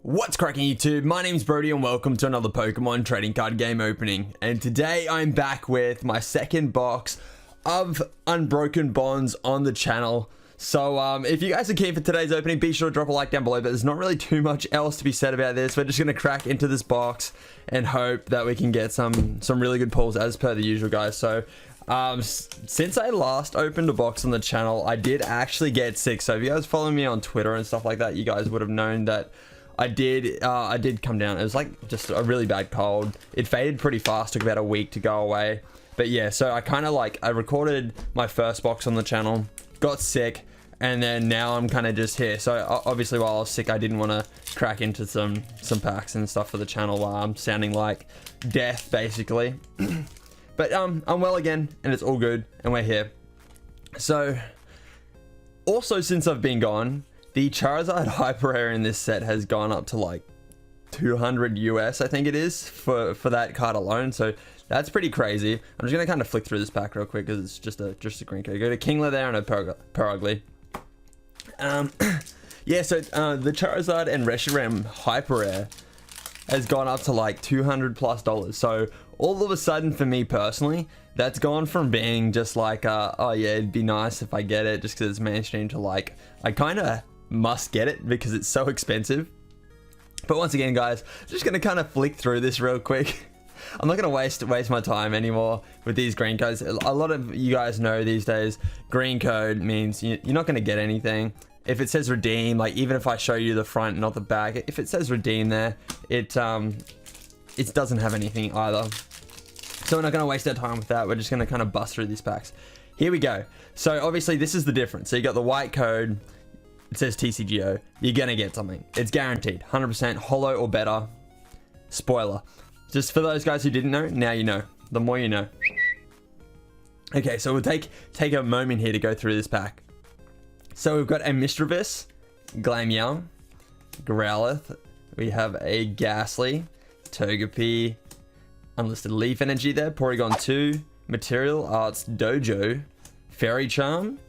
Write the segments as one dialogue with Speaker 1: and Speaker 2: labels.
Speaker 1: What's cracking YouTube? My name's Brodie and welcome to another Pokemon trading card game opening. And today I'm back with my second box of Unbroken Bonds on the channel. So if you guys are keen for today's opening, be sure to drop a like down below, but there's not really too much else to be said about this. We're just going to crack into this box and hope that we can get some really good pulls as per the usual, guys. So since I last opened a box on the channel, I did actually get sick. So if you guys follow me on Twitter and stuff like that, you guys would have known that I did come down. It was like just a really bad cold. It faded pretty fast, took about a week to go away. But yeah, so I recorded my first box on the channel, got sick, and then now I'm kind of just here. So obviously while I was sick, I didn't want to crack into some packs and stuff for the channel while I'm sounding like death basically. But I'm well again and it's all good and we're here. So also since I've been gone, the Charizard Hyper Rare in this set has gone up to like 200 US, I think it is, for that card alone. So that's pretty crazy. I'm just gonna kind of flick through this pack real quick because it's just a green code. Go to Kingler there and a Perugly. Yeah, so the Charizard and Reshiram Hyper Rare has gone up to like $200+. So all of a sudden, for me personally, that's gone from being just like, oh yeah, it'd be nice if I get it just because it's mainstream, to like, I kind of must get it because it's so expensive. But once again, guys, just gonna kind of flick through this real quick. I'm not gonna waste my time anymore with these green codes. A lot of you guys know these days, green code means you're not gonna get anything. If it says redeem, like even if I show you the front, not the back, if it says redeem there, it doesn't have anything either. So we're not gonna waste our time with that. We're just gonna kind of bust through these packs. Here we go. So obviously this is the difference. So you got the white code. It says TCGO. You're gonna get something. It's guaranteed. 100% holo or better. Spoiler. Just for those guys who didn't know, now you know. The more you know. Okay, so we'll take a moment here to go through this pack. So we've got a Mischievous, Glameow, Growlithe. We have a Ghastly, Togepi, Unlisted Leaf Energy there, Porygon 2, Material Arts Dojo, Fairy Charm,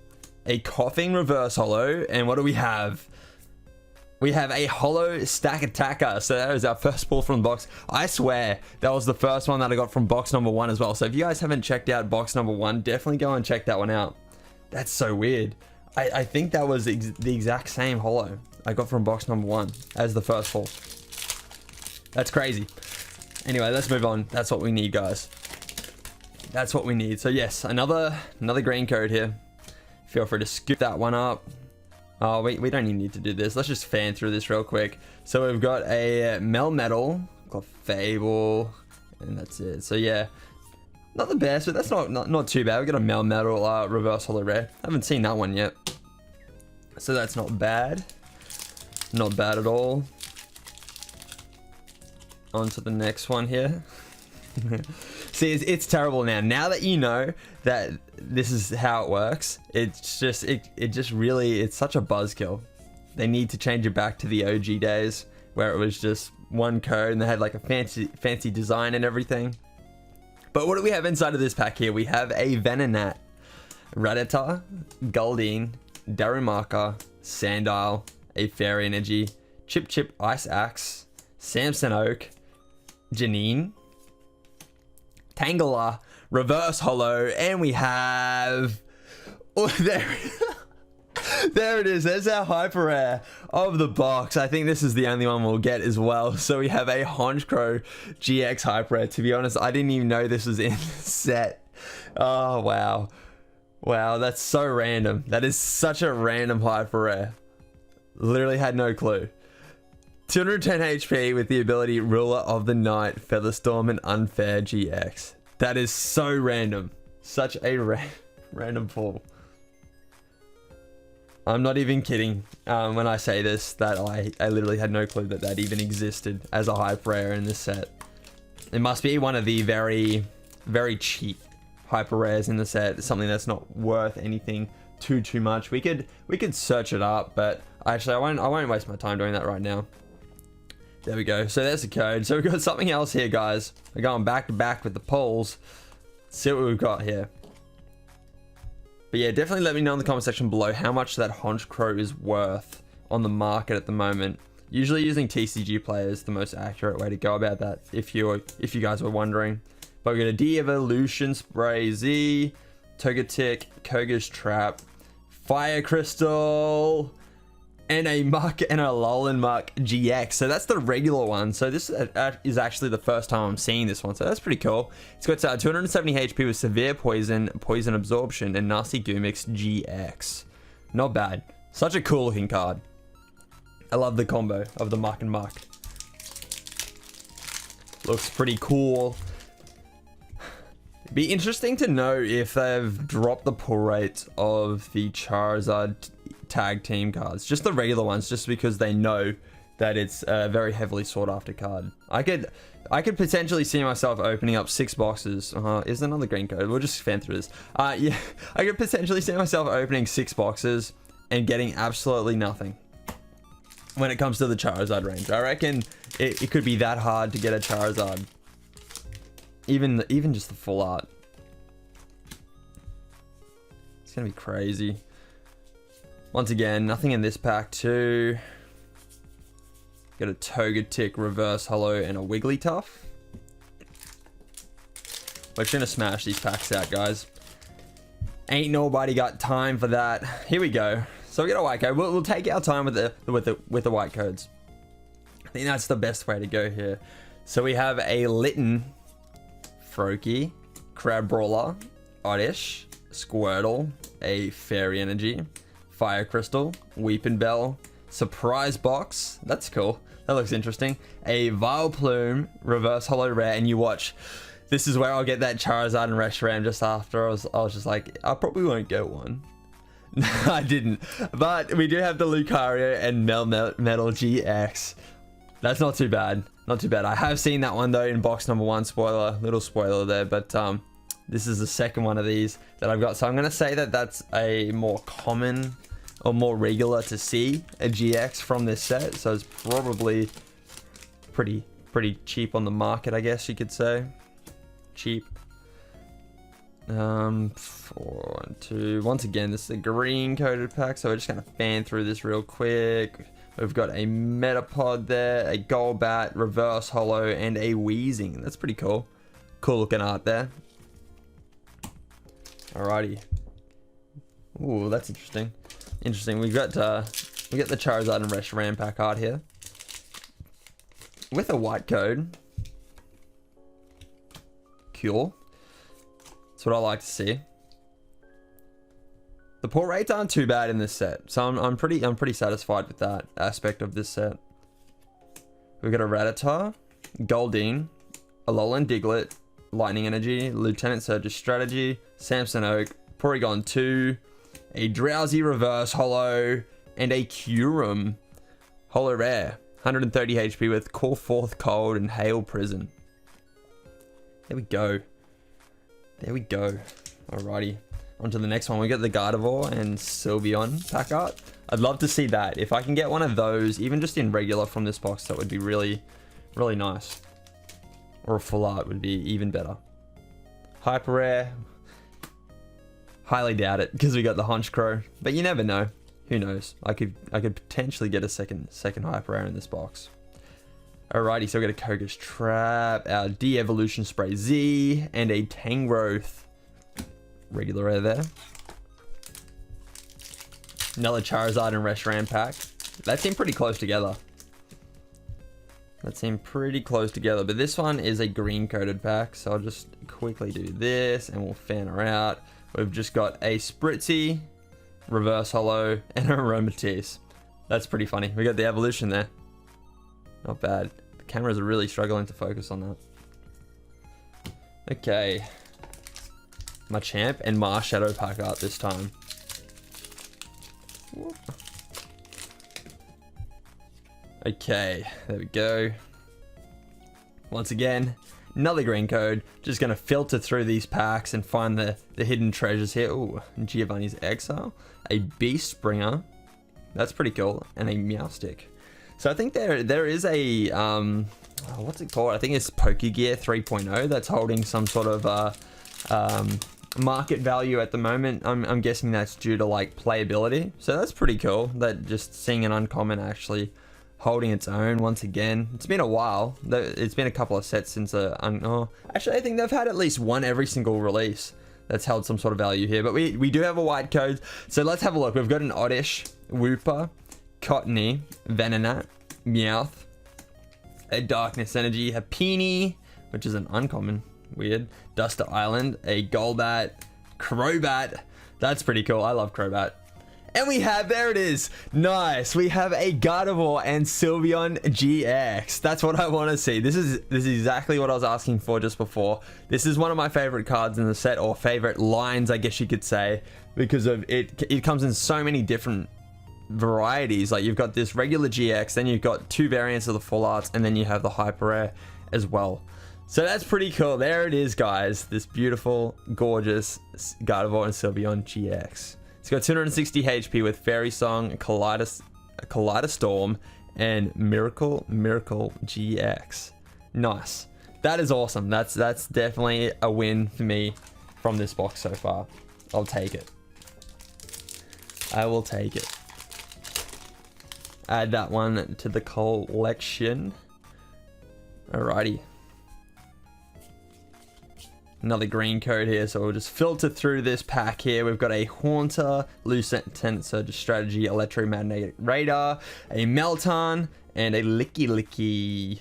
Speaker 1: a Coughing Reverse Holo, and what do we have? We have a Holo Stack Attacker. So that was our first pull from the box. I swear that was the first one that I got from box number 1 as well. So if you guys haven't checked out box number 1, definitely go and check that one out. That's so weird. I think that was the exact same holo I got from box number 1 as the first pull. That's crazy. Anyway, let's move on. That's what we need, guys. That's what we need. So yes, another green code here. Feel free to scoop that one up. Oh, we don't even need to do this. Let's just fan through this real quick. So we've got a Melmetal, got Fable, and that's it. So yeah, not the best, but that's not too bad. We got a Melmetal reverse holo rare. I haven't seen that one yet. So that's not bad. Not bad at all. On to the next one here. See, it's terrible now. Now that you know that this is how it works, it's just really, it's such a buzzkill. They need to change it back to the OG days where it was just one code and they had like a fancy design and everything. But what do we have inside of this pack here? We have a Venonat, Rattata, Goldeen, Darumaka, Sandile, a Fairy Energy, Chip Ice Axe, Samson Oak, Janine, Tangela, Reverse Holo, and we have... Oh, there it is. There's our Hyper Rare of the box. I think this is the only one we'll get as well. So we have a Honchkrow GX Hyper Rare. To be honest, I didn't even know this was in the set. Oh, wow. Wow, that's so random. That is such a random Hyper Rare. Literally had no clue. 210 HP with the ability Ruler of the Night, Featherstorm, and Unfair GX. That is so random. Such a random pull. I'm not even kidding when I say this, that I literally had no clue that even existed as a Hyper Rare in this set. It must be one of the very, very cheap Hyper Rares in the set. Something that's not worth anything too much. We could search it up, but actually I won't waste my time doing that right now. There we go. So there's the code. So we've got something else here, guys. We're going back to back with the polls. Let's see what we've got here. But yeah, definitely let me know in the comment section below how much that Honchkrow is worth on the market at the moment. Usually using TCG Player is the most accurate way to go about that, if you guys were wondering. But we got a De-Evolution, Spritzee, Togetic, Koga's Trap, Fire Crystal, and a Muck and a Alolan Muck GX. So that's the regular one. So this is actually the first time I'm seeing this one. So that's pretty cool. It's got 270 HP with Severe Poison, Poison Absorption, and Nasty Goomix GX. Not bad. Such a cool looking card. I love the combo of the Muck and Muck. Looks pretty cool. It'd be interesting to know if they've dropped the pull rate of the Charizard tag team cards. Just the regular ones, just because they know that it's a very heavily sought after card. I could potentially see myself opening up 6 boxes. Is another green code? We'll just fan through this. Yeah, I could potentially see myself opening 6 boxes and getting absolutely nothing when it comes to the Charizard range. I reckon it could be that hard to get a Charizard. Even just the full art. It's gonna be crazy. Once again, nothing in this pack too. Got a Togetic Reverse Holo and a Wigglytuff. We're gonna smash these packs out, guys. Ain't nobody got time for that. Here we go. So we got a white code. We'll take our time with the white codes. I think that's the best way to go here. So we have a Litten, Froakie, Crabrawler, Oddish, Squirtle, a Fairy Energy, Fire Crystal, Weepinbell, Surprise Box. That's cool. That looks interesting. A Vileplume, Reverse Holo Rare, and you watch. This is where I'll get that Charizard and Reshiram just after. I was just like, I probably won't get one. I didn't. But we do have the Lucario and Metal GX. That's not too bad. Not too bad. I have seen that one though in box number 1. Spoiler, little spoiler there. But this is the second one of these that I've got. So I'm going to say that that's a more common or more regular to see a GX from this set. So it's probably pretty cheap on the market, I guess you could say. Cheap. 4 and 2. Once again, this is a green coded pack, so we're just gonna fan through this real quick. We've got a Metapod there, a Golbat, Reverse Holo, and a Weezing. That's pretty cool. Cool looking art there. Alrighty. Ooh, that's interesting. Interesting. We got the Charizard and Reshiram pack art here with a white code. Cool. That's what I like to see. The pull rates aren't too bad in this set, so I'm pretty satisfied with that aspect of this set. We've got a Rattata, Goldeen, Alolan Diglett, Lightning Energy, Lieutenant Surge's Strategy, Samson Oak, Porygon 2, a Drowsy Reverse Holo, and a Kyurem Holo Rare. 130 HP with Call Forth Cold and Hail Prison. There we go. There we go. Alrighty. On to the next one. We got the Gardevoir and Sylveon pack art. I'd love to see that. If I can get one of those, even just in regular from this box, that would be really, really nice. Or a full art would be even better. Hyper Rare. Highly doubt it, because we got the Honchkrow. But you never know. Who knows? I could potentially get a second Hyper Rare in this box. Alrighty, so we got a Koga's Trap, our De-Evolution Spritzee, and a Tangrowth. Regular rare there. Another Charizard and Reshiram pack. That seemed pretty close together. But this one is a green coated pack, so I'll just quickly do this and we'll fan her out. We've just got a Spritzee, Reverse Holo, and a Aromatisse. That's pretty funny. We got the evolution there. Not bad. The cameras are really struggling to focus on that. Okay. Machamp and Marshadow pack art this time. Whoop. Okay, there we go. Once again, another green code. Just gonna filter through these packs and find the hidden treasures here. Ooh, Giovanni's Exile, a Beast Springer. That's pretty cool, and a Meowth. So I think there is a what's it called? I think it's Pokegear 3.0 that's holding some sort of market value at the moment. I'm guessing that's due to like playability. So that's pretty cool. That just seeing an uncommon actually holding its own once again. It's been a while. It's been a couple of sets since actually, I think they've had at least one every single release that's held some sort of value here. But we do have a white code, so let's have a look. We've got an Oddish, Wooper, Cottony, Venonat, Meowth, a Darkness Energy, Happiny, which is an uncommon, weird, Duster Island, a Golbat, Crobat. That's pretty cool. I love Crobat. And we have, there it is, nice, we have a Gardevoir and Sylveon GX. That's what I want to see. This is exactly what I was asking for just before. This is one of my favorite cards in the set, or favorite lines, I guess you could say, because of it comes in so many different varieties. Like, you've got this regular GX, then you've got 2 variants of the full arts, and then you have the hyper rare as well. So that's pretty cool. There it is, guys, this beautiful, gorgeous Gardevoir and Sylveon GX. It's got 260 HP with Fairy Song, Kaleidostorm, and Miracle GX. Nice. That is awesome. That's definitely a win for me from this box so far. I'll take it. I will take it. Add that one to the collection. Alrighty. Another green code here, so we'll just filter through this pack here. We've got a Haunter, Lucent Surge Strategy, Electromagnetic Radar, a Melton, and a Licky.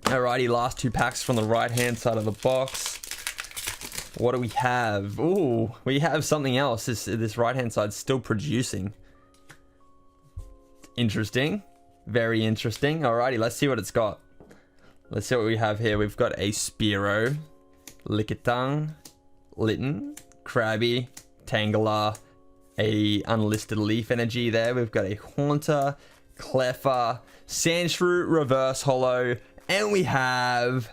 Speaker 1: Alrighty, last 2 packs from the right-hand side of the box. What do we have? Ooh, we have something else. This right-hand side's still producing. Interesting. Very interesting. Alrighty, let's see what it's got. Let's see what we have here. We've got a Spearow, Lickitung, Litten, Krabby, Tangela, a unlisted Leaf Energy there. We've got a Haunter, Cleffa, Sandshrew, Reverse Holo, and we have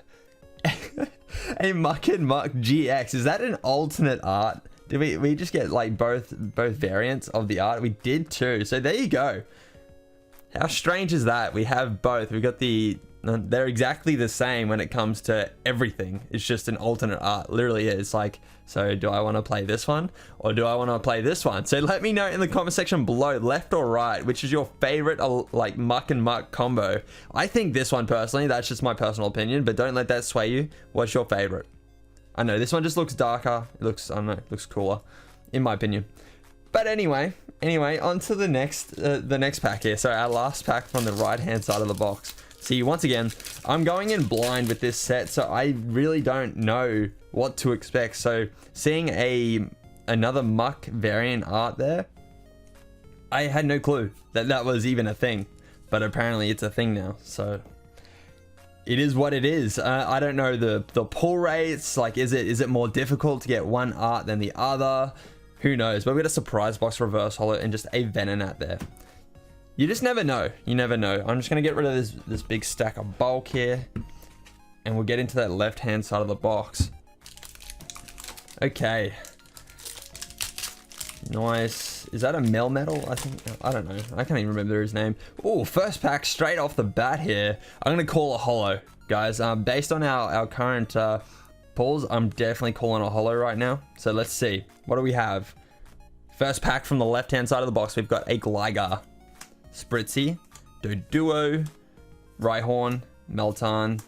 Speaker 1: a Muck and Muck GX. Is that an alternate art? Did we just get like both variants of the art? We did too. So there you go. How strange is that? We have both. We got they're exactly the same when it comes to everything. It's just an alternate art. Literally is like, so do I want to play this one or do I want to play this one? So let me know in the comment section below, left or right, which is your favorite like Muck and Muck combo. I think this one personally, that's just my personal opinion, but don't let that sway you. What's your favorite? I know this one just looks darker. It looks, I don't know, it looks cooler in my opinion. But anyway, on to the next pack here. So our last pack from the right hand side of the box. See, once again, I'm going in blind with this set, so I really don't know what to expect. So seeing another Muck variant art there, I had no clue that was even a thing, but apparently it's a thing now. So it is what it is. I don't know the pull rates. Like, is it more difficult to get one art than the other? Who knows? But we got a surprise box reverse holo and just a Venonat there. You just never know. You never know. I'm just going to get rid of this big stack of bulk here. And we'll get into that left-hand side of the box. Okay. Nice. Is that a Melmetal? I think. I don't know. I can't even remember his name. Oh, first pack straight off the bat here. I'm going to call a holo, guys. Based on our current pulls, I'm definitely calling a holo right now. So let's see. What do we have? First pack from the left-hand side of the box, we've got a Gligar, Spritzee, Doduo, Rhyhorn, Melton,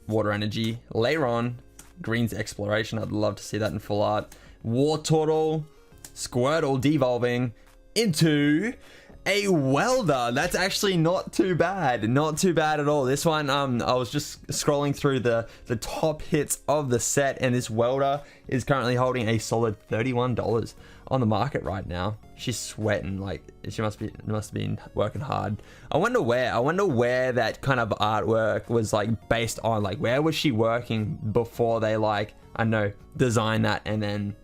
Speaker 1: Water Energy, Lairon, Green's Exploration. I'd love to see that in full art. Wartortle, Squirtle devolving into a Welder. That's actually not too bad. Not too bad at all. This one, I was just scrolling through the top hits of the set, and this Welder is currently holding a solid $31 on the market right now. She's sweating, like she must have been working hard. I wonder where that kind of artwork was like based on. Like, where was she working before they, like, I know, designed that and then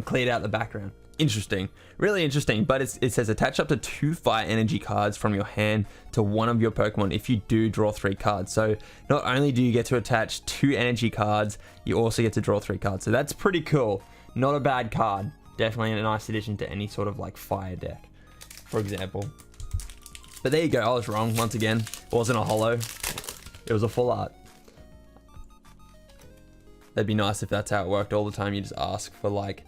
Speaker 1: cleared out the background. Interesting, really interesting. But it says attach up to 2 fire energy cards from your hand to one of your Pokemon if you do draw 3 cards. So not only do you get to attach 2 energy cards, you also get to draw 3 cards. So that's pretty cool. Not a bad card. Definitely a nice addition to any sort of like fire deck, for example. But there you go. I was wrong once again. It wasn't a holo. It was a full art. That'd be nice if that's how it worked all the time. You just ask for like,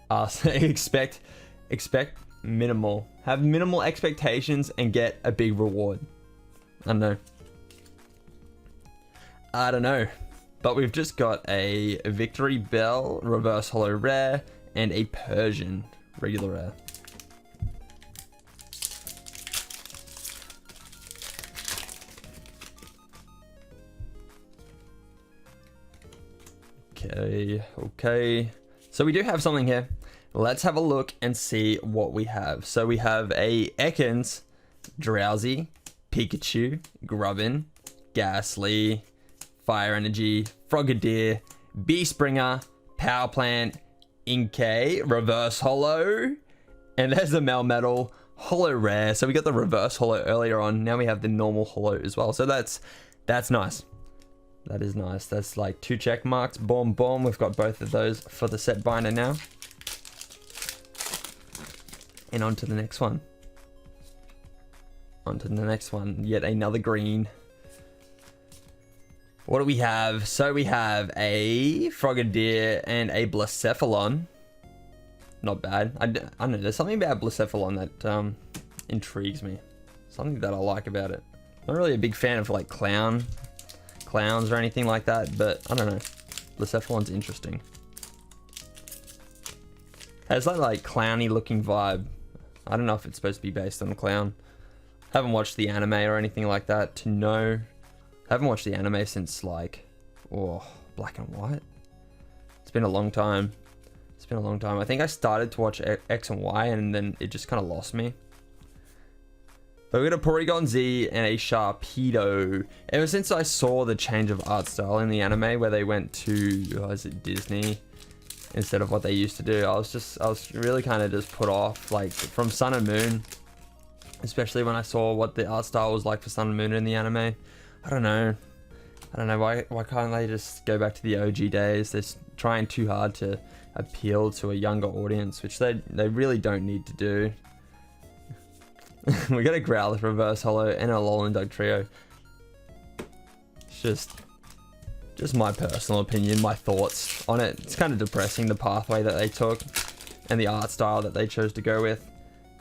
Speaker 1: expect minimal Have minimal expectations and get a big reward. I don't know. But we've just got a Victory Bell, Reverse Holo Rare, and a Persian regular rare. Okay. So we do have something here. Let's have a look and see what we have. So we have a Ekans, Drowsy, Pikachu, Grubbin, Ghastly, Fire Energy, Frogadier, Beespringer, Power Plant, Inkay, Reverse Holo, and there's the Melmetal, Holo Rare. So we got the Reverse Holo earlier on. Now we have the normal Holo as well. So that's nice. That is nice. That's like 2 check marks. Boom, boom. We've got both of those for the set binder now. And on to the next one. On to the next one. Yet another green. What do we have? So we have a Frogadier and a Blacephalon. Not bad. I don't know. There's something about Blacephalon that intrigues me. Something that I like about it. Not really a big fan of like clowns or anything like that, but I don't know. Blacephalon's interesting. Has that like clowny looking vibe. I don't know if it's supposed to be based on a clown. Haven't watched the anime or anything like that to know. Haven't watched the anime since like, Black and White. It's been a long time. I think I started to watch X and Y and then it just kind of lost me. But we got a Porygon Z and a Sharpedo. Ever since I saw the change of art style in the anime where they went to, is it Disney instead of what they used to do, I was really kind of just put off, like from Sun and Moon, especially when I saw what the art style was like for Sun and Moon in the anime. I don't know why can't they just go back to the OG days? They're trying too hard to appeal to a younger audience, which they really don't need to do. We got a Growlithe Reverse Holo and a Alolan Dugtrio. It's just my personal opinion, my thoughts on it. It's kind of depressing, the pathway that they took and the art style that they chose to go with.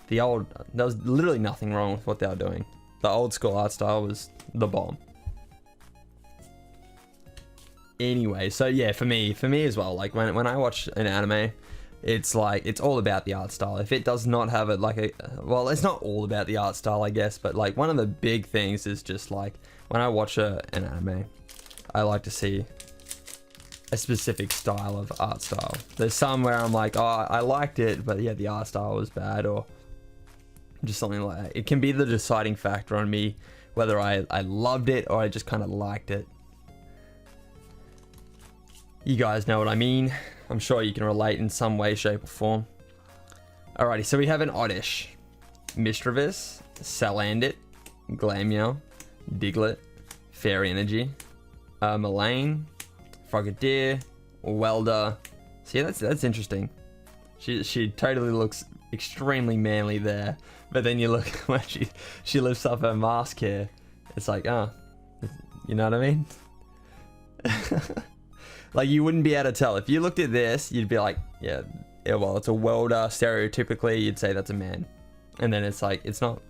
Speaker 1: There was literally nothing wrong with what they were doing. The old school art style was the bomb. Anyway, so yeah, for me as well, like when I watch an anime, it's like, it's all about the art style. If it does not have it like well, it's not all about the art style, I guess, but like one of the big things is just like, when I watch an anime, I like to see a specific style of art style. There's some where I'm like, oh, I liked it, but yeah, the art style was bad, or just something like that. It can be the deciding factor on me, whether I loved it or I just kind of liked it. You guys know what I mean. I'm sure you can relate in some way, shape, or form. Alrighty, so we have an Oddish, Mischievous, Salandit, Glameow, Diglett, Fairy Energy, Malane, Frogadier, Welder. See, that's interesting. She totally looks extremely manly there, but then you look when she lifts up her mask here. It's like, you know what I mean? Like, you wouldn't be able to tell. If you looked at this, you'd be like, yeah, well, it's a welder. Stereotypically, you'd say that's a man. And then it's like, it's not.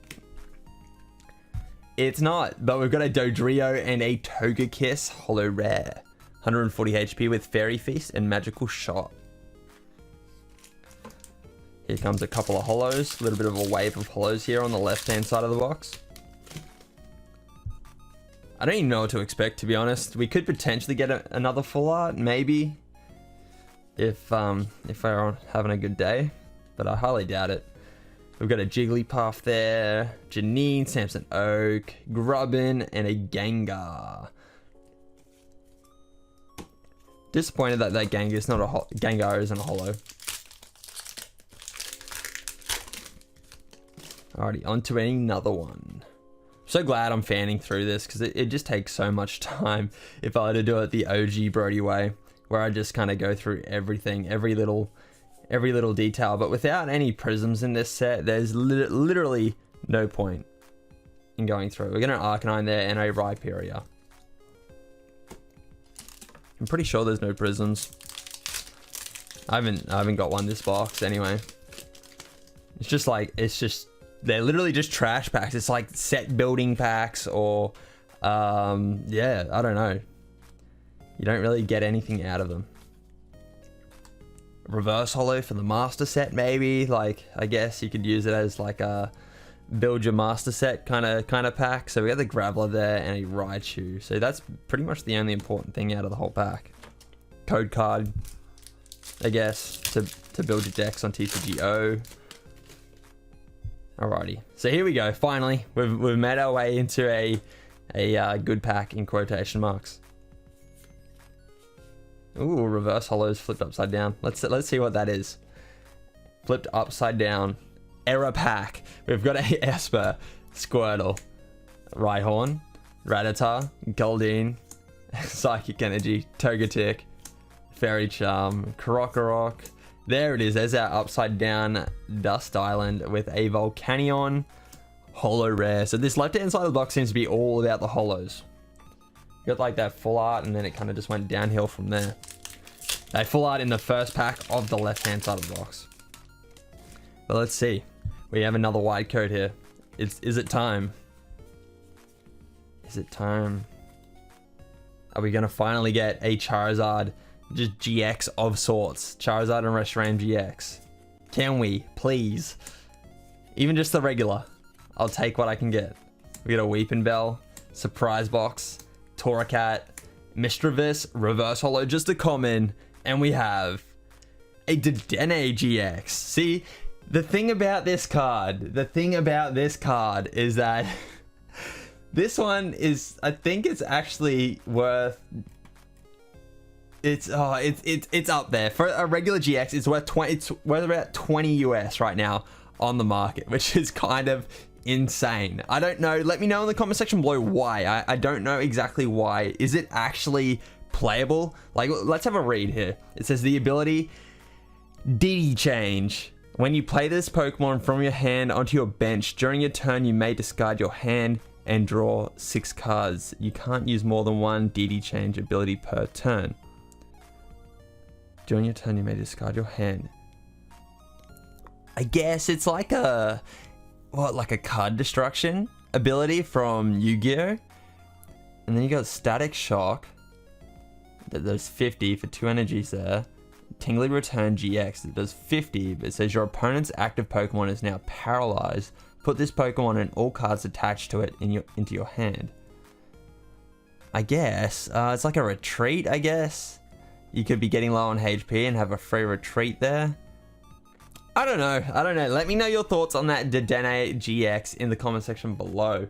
Speaker 1: It's not. But we've got a Dodrio and a Togekiss Holo Rare. 140 HP with Fairy Feast and Magical Shot. Here comes a couple of holos. A little bit of a wave of holos here on the left-hand side of the box. I don't even know what to expect, to be honest. We could potentially get another full art, maybe, if we're having a good day, but I highly doubt it. We've got a Jigglypuff there, Janine, Samson Oak, Grubbin, and a Gengar. Disappointed that Gengar is not Gengar isn't a holo. Alrighty, on to another one. So glad I'm fanning through this, because it just takes so much time if I were to do it the OG Brodie way, where I just kind of go through everything, every little detail. But without any prisms in this set, there's literally no point in going through. We're getting an Arcanine there and a Rhyperior. I'm pretty sure there's no prisms. I haven't got one this box anyway. It's just they're literally just trash packs. It's like set building packs or, yeah, I don't know. You don't really get anything out of them. Reverse holo for the master set, maybe. Like, I guess you could use it as like a build your master set kind of pack. So we got the Graveler there and a Raichu. So that's pretty much the only important thing out of the whole pack. Code card, I guess, to build your decks on TCGO. Alrighty, so here we go. Finally, we've made our way into a good pack in quotation marks. Ooh, reverse holos flipped upside down. Let's see what that is. Flipped upside down. Error pack. We've got a Esper, Squirtle, Rhyhorn, Rattata, Goldeen, Psychic Energy, Togetic, Fairy Charm, Krokorok. There it is. There's our upside down Dust Island with a Volcanion holo rare. So this left hand side of the box seems to be all about the holos. You got like that full art and then it kind of just went downhill from there. A full art in the first pack of the left hand side of the box. But let's see. We have another wide code here. Is it time? Is it time? Are we going to finally get a Charizard just GX of sorts? Charizard and Reshiram GX. Can we, please? Even just the regular. I'll take what I can get. We got a Weepinbell, Surprise Box, Torracat, Mischievous, Reverse Holo, just a common, and we have a Dedenne GX. See, the thing about this card is that this one is, I think it's actually worth, it's up there. For a regular GX, it's worth about 20 US right now on the market, which is kind of insane. I don't know. Let me know in the comment section below why. I don't know exactly why. Is it actually playable? Like, let's have a read here. It says the ability DD change. When you play this Pokemon from your hand onto your bench, during your turn you may discard your hand and draw 6 cards. You can't use more than one DD change ability per turn. During your turn you may discard your hand. I guess it's like a, what, like a card destruction ability from Yu-Gi-Oh! And then you got Static Shock. That does 50 for 2 energies there. Tingly Return GX, it does 50, but it says your opponent's active Pokemon is now paralyzed. Put this Pokemon and all cards attached to it into your hand. I guess, it's like a retreat, I guess. You could be getting low on HP and have a free retreat there. I don't know. Let me know your thoughts on that Dedenne GX in the comment section below.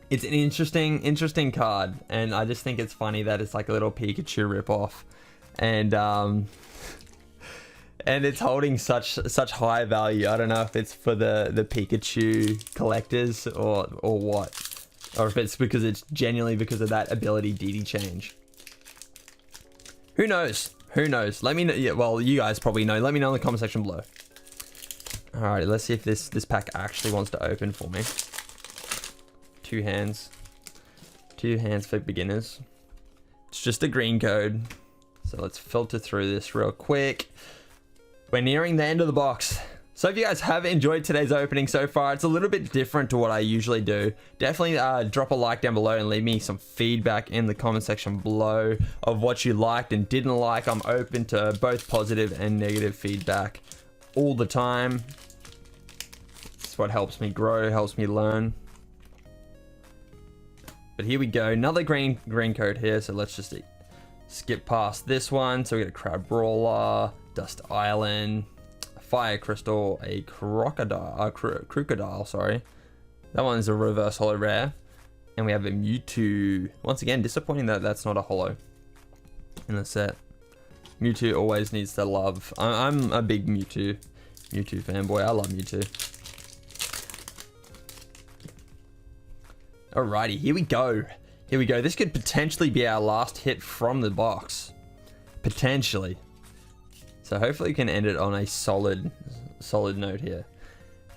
Speaker 1: It's an interesting card, and I just think it's funny that it's like a little Pikachu ripoff, and it's holding such high value. I don't know if it's for the Pikachu collectors or what, or if it's because it's genuinely because of that ability DD change. Who knows? Who knows? Let me know. Yeah, well, you guys probably know. Let me know in the comment section below. Alright, let's see if this pack actually wants to open for me. 2 hands. 2 hands for beginners. It's just a green code. So let's filter through this real quick. We're nearing the end of the box. So if you guys have enjoyed today's opening so far, it's a little bit different to what I usually do. Definitely drop a like down below and leave me some feedback in the comment section below of what you liked and didn't like. I'm open to both positive and negative feedback all the time. It's what helps me grow, helps me learn. But here we go, another green code here. So let's just skip past this one. So we got a Crab Brawler, Dust Island, Fire Crystal, a Crocodile, sorry. That one's a reverse holo rare. And we have a Mewtwo. Once again, disappointing that that's not a holo in the set. Mewtwo always needs the love. I'm a big Mewtwo fanboy. I love Mewtwo. Alrighty, here we go. Here we go. This could potentially be our last hit from the box. Potentially. So hopefully we can end it on a solid note here.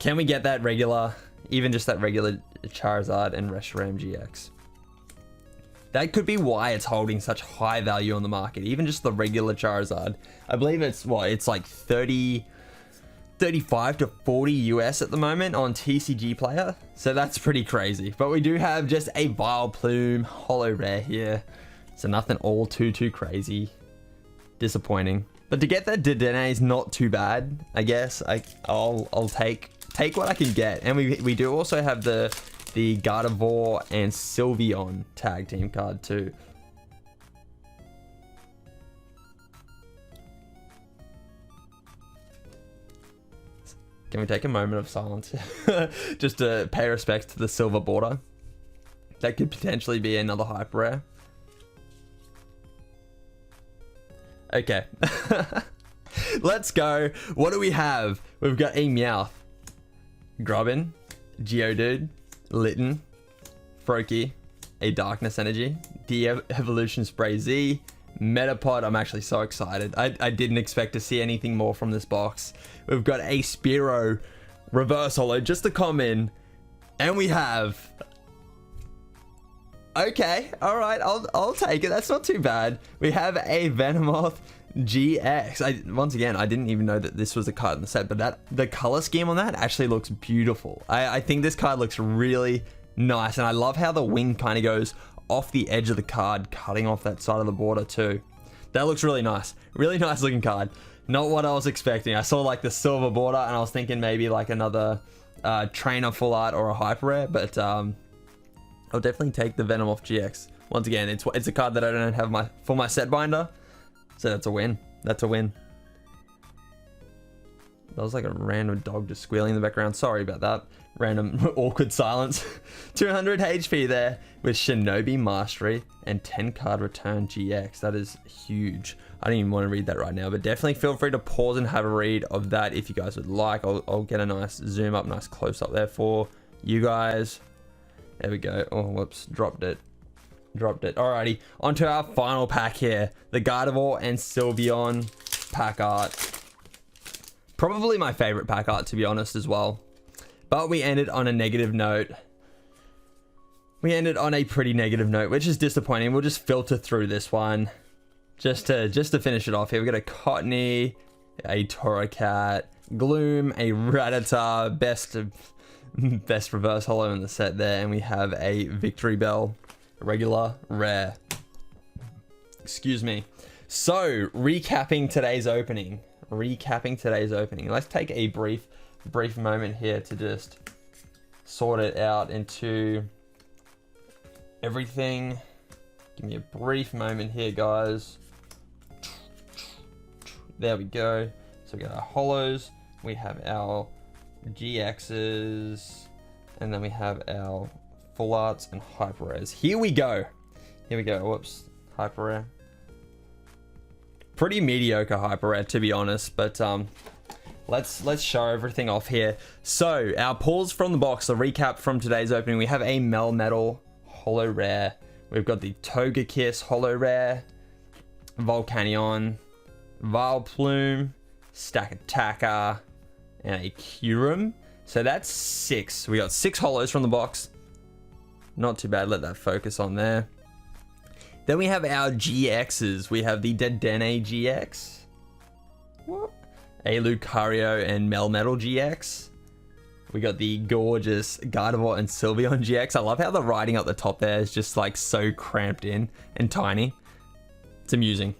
Speaker 1: Can we get that regular, even just that regular Charizard and Reshiram GX? That could be why it's holding such high value on the market. Even just the regular Charizard. I believe it's, what, it's like 30 35 to 40 US at the moment on TCG Player, so that's pretty crazy. But we do have just a Vileplume holo rare here, so nothing all too crazy. Disappointing, but to get that Dedenne is not too bad. I guess I'll take what I can get. And we do also have the Gardevoir and Sylveon tag team card too. Can we take a moment of silence just to pay respect to the silver border? That could potentially be another hyper rare. Okay. Let's go. What do we have? We've got a Meowth, Grubbin, Geodude, Litten, Froakie, a Darkness Energy, De-Evolution Spritzee, Metapod. I'm actually so excited. I didn't expect to see anything more from this box. We've got a Spearow reverse holo just to come in, and we have, okay, all right, I'll take it. That's not too bad. We have a Venomoth GX. Once again, I didn't even know that this was a card in the set, but the color scheme on that actually looks beautiful. I think this card looks really nice, and I love how the wing kind of goes off the edge of the card, cutting off that side of the border too. That looks really nice. Really nice looking card. Not what I was expecting. I saw like the silver border and I was thinking maybe like another trainer full art or a hyper rare, but I'll definitely take the Venomoth GX. Once again, it's a card that I don't have for my set binder, so that's a win. That's a win. That was like a random dog just squealing in the background. Sorry about that. Random awkward silence. 200 HP there with Shinobi Mastery and 10 card return GX. That is huge. I don't even want to read that right now, but definitely feel free to pause and have a read of that if you guys would like. I'll get a nice zoom up, nice close up there for you guys. There we go. Oh, whoops, dropped it. Alrighty, onto our final pack here. The Gardevoir and Sylveon pack art. Probably my favorite pack art, to be honest, as well. But we ended on a negative note. We ended on a pretty negative note, which is disappointing. We'll just filter through this one just to finish it off here. We got a Cottony, a Torracat, Gloom, a Rattata, best reverse holo in the set there, and we have a Victory Bell, regular rare. Excuse me. So recapping today's opening. Let's take a brief moment here to just sort it out into everything. Give me a brief moment here, guys. There we go. So we got our holos, we have our GXs, and then we have our full arts and hyper rares. Here we go. Whoops, hyper rare. Pretty mediocre hyper rare, to be honest, but let's show everything off here. So our pulls from the box, the recap from today's opening. We have a Melmetal holo rare. We've got the Togekiss holo rare, Volcanion, Vileplume, Stakataka, and a Kyurem. So that's 6. We got 6 holos from the box. Not too bad. Let that focus on there. Then we have our GXs. We have the Dedenne GX, a Lucario and Melmetal GX. We got the gorgeous Gardevoir and Sylveon GX. I love how the writing up the top there is just like so cramped in and tiny. It's amusing.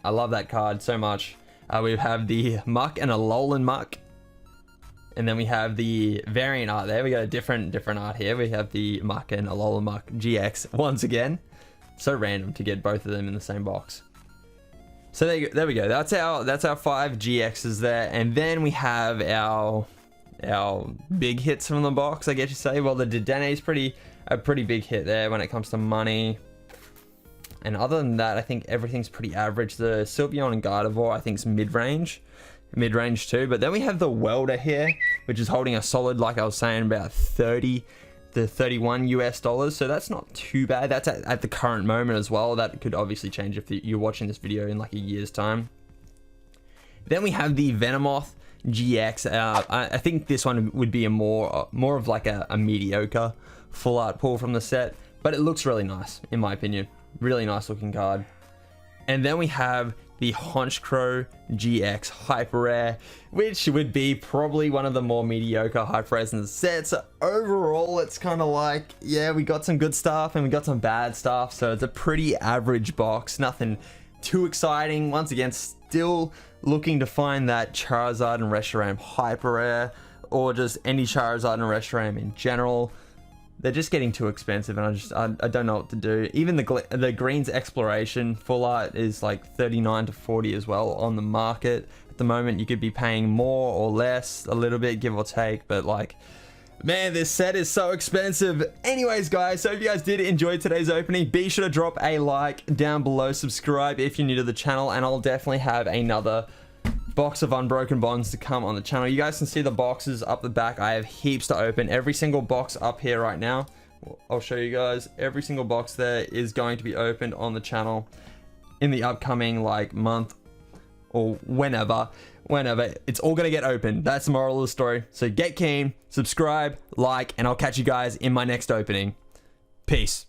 Speaker 1: I love that card so much. We have the Muck and a Alolan Muck. And then we have the variant art there. We got a different art here. We have the Muck and Alolan Muck GX once again. So random to get both of them in the same box. So there we go. That's our 5 GXs there. And then we have our big hits from the box, I guess you say. Well, the Dedenne is a pretty big hit there when it comes to money. And other than that, I think everything's pretty average. The Sylveon and Gardevoir, I think, is mid-range too. But then we have the Welder here, which is holding a solid, like I was saying, about 30 to 31 US dollars. So that's not too bad. That's at the current moment as well. That could obviously change if you're watching this video in like a year's time. Then we have the Venomoth GX. I think this one would be a more of like a mediocre full art pull from the set, but it looks really nice in my opinion. Really nice looking card. And then we have the Honchkrow GX Hyper Rare, which would be probably one of the more mediocre Hyper Rares in the set. So overall, it's kind of like, yeah, we got some good stuff and we got some bad stuff. So it's a pretty average box, nothing too exciting. Once again, still looking to find that Charizard and Reshiram Hyper Rare, or just any Charizard and Reshiram in general. They're just getting too expensive, and I don't know what to do. Even the Greens Exploration full art is like 39 to 40 as well on the market at the moment. You could be paying more or less, a little bit, give or take, but like, man, this set is so expensive. Anyways, guys, so if you guys did enjoy today's opening, be sure to drop a like down below, subscribe if you're new to the channel, and I'll definitely have another box of Unbroken Bonds to come on the channel. You guys can see the boxes up the back. I have heaps to open. Every single box up here right now, I'll show you guys. Every single box there is going to be opened on the channel in the upcoming like month or whenever it's all gonna get opened. That's the moral of the story. So get keen, subscribe, like, and I'll catch you guys in my next opening. Peace.